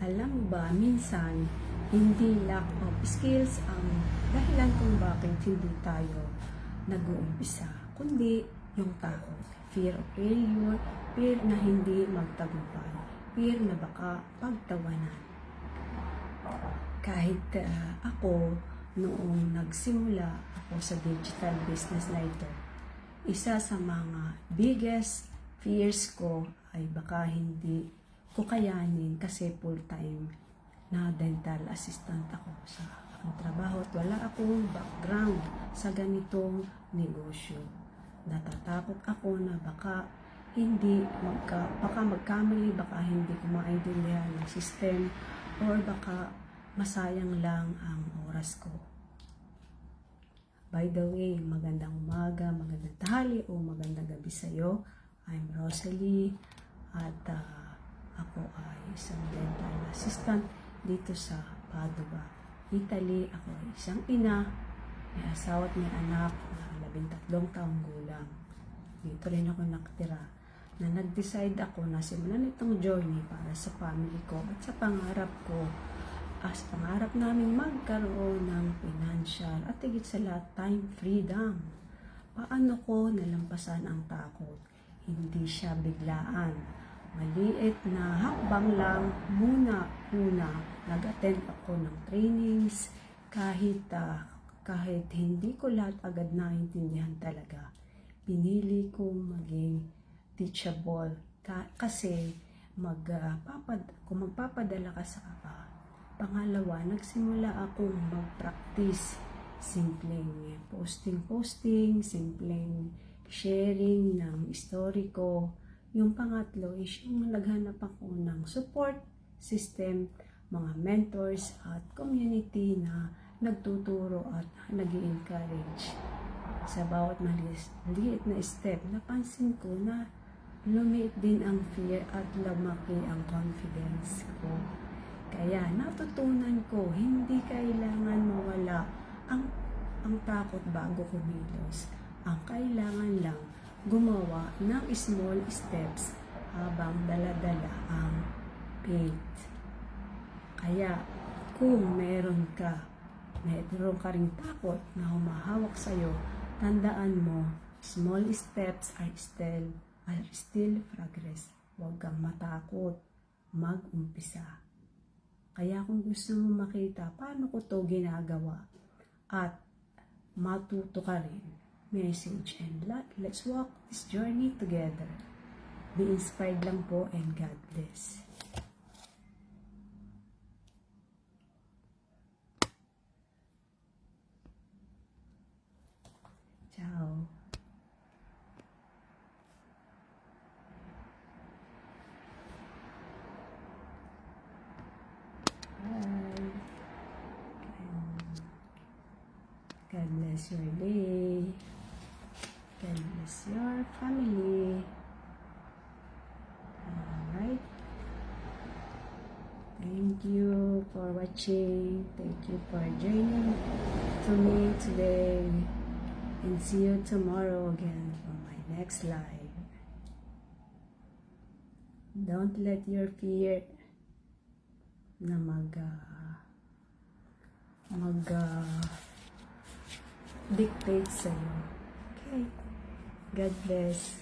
Alam mo ba, minsan, hindi lack of skills ang dahilan kung bakit hindi tayo nag-uumpisa, kundi yung takot. Fear of failure, fear na hindi magtagumpay, fear na baka pagtawanan. Kahit ako, noong nagsimula ako sa digital business na ito, isa sa mga biggest fears ko ay baka hindi ko kayanin kasi full-time na dental assistant ako sa aking trabaho at wala akong background sa ganitong negosyo. Natatakot ako na baka magkamali, baka hindi ko maintindihan ng system or baka masayang lang ang oras ko. By the way, magandang umaga, magandang tanghali o magandang gabi sa iyo. I'm Rosalie at ako ay isang dental assistant dito sa Padua, Italy. Ako ay isang ina, may asawa at may anak na 13 taong gulang. Dito rin ako nakatira na nag-decide ako na simulan itong journey para sa family ko at sa pangarap ko. As pangarap namin magkaroon ng financial at higit sa lahat time freedom. Paano ko nalampasan ang takot? Hindi siya biglaan. Maliit na hakbang lang muna. Nag-attend ako ng trainings kahit hindi ko lahat agad naintindihan talaga. Pinili kong maging teachable kasi kung magpapadala ka sa kapa. Pangalawa, nagsimula akong mag-practice. Simpleng posting, simpleng sharing ng story ko. Yung pangatlo is yung naghanap ako ng support system, mga mentors at community na nagtuturo at nag-i-encourage. Sa bawat maliit na step, napansin ko na lumiit din ang fear at lumaki ang confidence ko. Kaya natutunan ko, hindi kailangan mawala ang takot bago kumilos. Ang kailangan lang gumawa ng small steps habang dala-dala ang faith. Kaya kung meron ka ring takot na humahawak sa'yo, tandaan mo, small steps are still progress. Huwag kang matakot mag-umpisa. Kaya kung gusto mo makita paano ko to ginagawa at matuto ka rin, message and let's walk this journey together. Be inspired lang po and God bless. Ciao. God bless your day. God bless your family. Alright. Thank you for watching. Thank you for joining to me today. And see you tomorrow again for my next live. Don't let your fear na dictate sa'yo. Okay? God bless.